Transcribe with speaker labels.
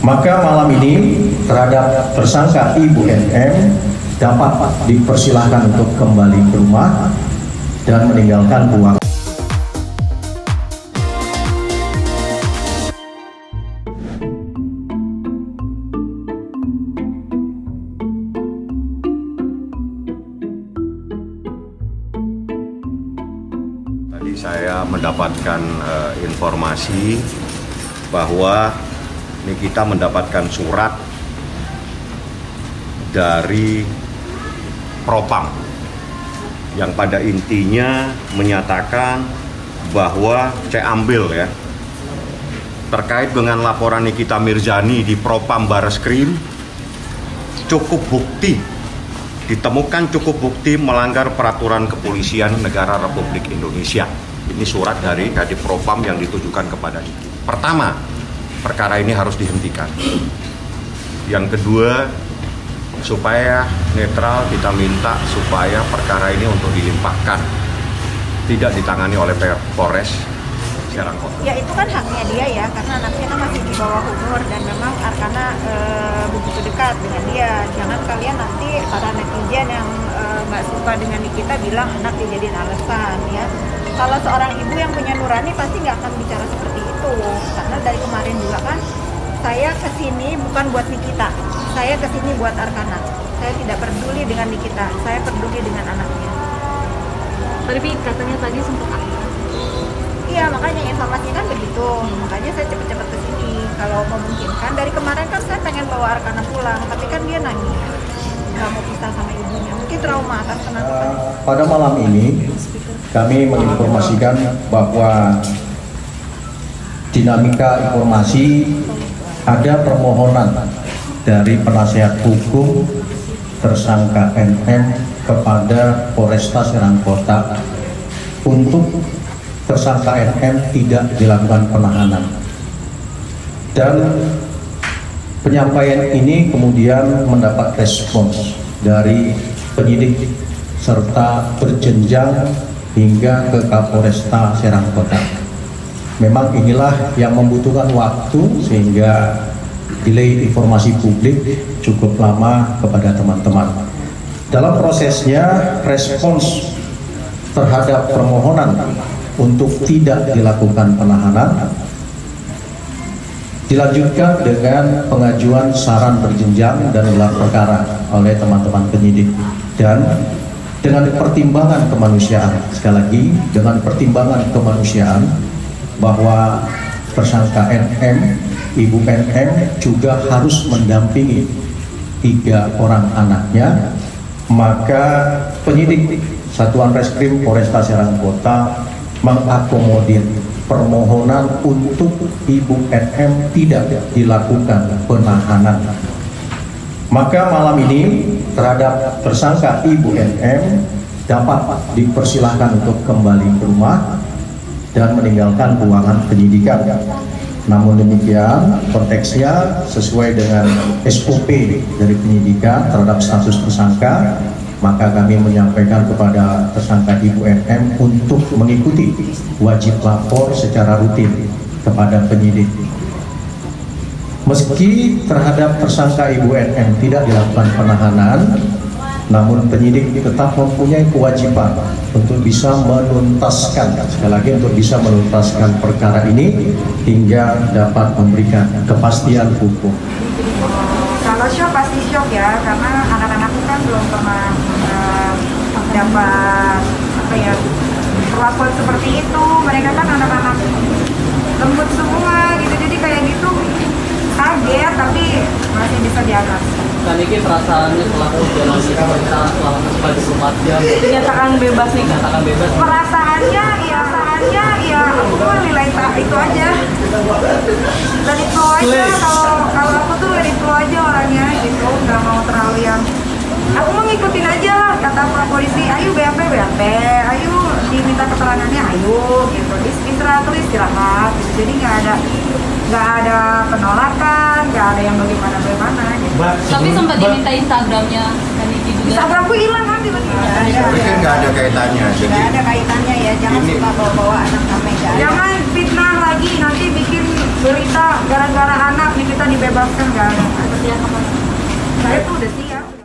Speaker 1: Maka malam ini terhadap tersangka Ibu NM dapat dipersilahkan untuk kembali ke rumah dan meninggalkan ruangan.
Speaker 2: Tadi saya mendapatkan informasi bahwa Nikita mendapatkan surat dari Propam yang pada intinya menyatakan bahwa saya ambil ya, terkait dengan laporan Nikita Mirzani di Propam Barreskrim, ditemukan cukup bukti melanggar peraturan kepolisian negara Republik Indonesia. Ini surat dari Kadif Propam yang ditujukan kepada Nikita. Pertama, perkara ini harus dihentikan. Yang kedua, supaya netral, kita minta supaya perkara ini untuk dilimpahkan, tidak ditangani oleh Polres Serangkota.
Speaker 3: Ya itu kan haknya dia ya, karena anaknya kan masih di bawah umur dan memang Arkana begitu dekat dengan dia. Jangan kalian nanti para netizen yang nggak suka dengan Nikita bilang anak dijadiin alasan ya. Kalau seorang ibu yang punya nurani pasti nggak akan bicara seperti itu, karena dari kemarin juga kan saya kesini bukan buat Nikita, saya kesini buat Arkana. Saya tidak peduli dengan Nikita, saya peduli dengan anaknya.
Speaker 4: Tapi katanya tadi sempat aktif.
Speaker 3: Iya, makanya informasinya kan begitu. Makanya saya cepet-cepet kesini. Kalau memungkinkan, dari kemarin kan saya pengen bawa Arkana pulang, tapi kan dia nangis, nggak mau pisah sama ibunya. Mungkin trauma atas penangkapan.
Speaker 1: Pada malam ini kami menginformasikan bahwa dinamika informasi ada permohonan dari penasihat hukum tersangka NM kepada Polresta Serangkota untuk tersangka NM tidak dilakukan penahanan. Dan penyampaian ini kemudian mendapat respons dari penyidik serta berjenjang hingga ke Kapolresta Serangkota. Memang inilah yang membutuhkan waktu sehingga delay informasi publik cukup lama kepada teman-teman. Dalam prosesnya, respons terhadap permohonan untuk tidak dilakukan penahanan dilanjutkan dengan pengajuan saran berjenjang dan gelar perkara oleh teman-teman penyidik, dan dengan pertimbangan kemanusiaan, sekali lagi dengan pertimbangan kemanusiaan bahwa tersangka NM, Ibu NM juga harus mendampingi 3 orang anaknya, maka penyidik Satuan Reskrim Polresta Serangkota mengakomodir permohonan untuk Ibu NM tidak dilakukan penahanan. Maka malam ini terhadap tersangka Ibu NM dapat dipersilahkan untuk kembali ke rumah dan meninggalkan ruangan penyidikan. Namun demikian, konteksnya sesuai dengan SOP dari penyidikan terhadap status tersangka, maka kami menyampaikan kepada tersangka Ibu NM untuk mengikuti wajib lapor secara rutin kepada penyidik. Meski terhadap tersangka Ibu NM tidak dilakukan penahanan, namun penyidik tetap mempunyai kewajiban untuk bisa menuntaskan, sekali lagi untuk bisa menuntaskan perkara ini hingga dapat memberikan kepastian hukum.
Speaker 3: Kalau shock pasti shock ya, karena anak-anakku kan belum pernah dapat perlakuan seperti itu. Mereka kan anak-anak lembut semua gitu, jadi kayak gitu kaget, tapi masih bisa diatasi.
Speaker 5: Dan ini perasaannya pelaku jalan kita selama 24 jam
Speaker 4: Dinyatakan bebas nih.
Speaker 5: dinyatakan bebas.
Speaker 3: Perasaannya ya aku tuh nilai itu aja. Dan itu aja, kalau aku tuh dari itu aja orangnya gitu, nggak mau terlalu yang aku mau ngikutin aja lah kata Pak Polisi, ayo BAP, ayo diminta keterangannya, ayo gitu, istirahat gitu. Jadi nggak ada penolakan, nggak ada yang bagaimana gitu.
Speaker 4: Tapi sempat diminta Instagramnya dan Niki juga.
Speaker 3: Instagramku hilang kan tiba-tiba.
Speaker 2: Tapi kan nggak ada kaitannya.
Speaker 3: Nggak ada kaitannya ya, jangan
Speaker 2: Ini-
Speaker 3: suka bawa-bawa anak kami. Jangan fitnah lagi, nanti bikin berita gara-gara anak nih kita dibebaskan, gak ada.
Speaker 4: Seperti apa?
Speaker 3: Saya tuh udah siap.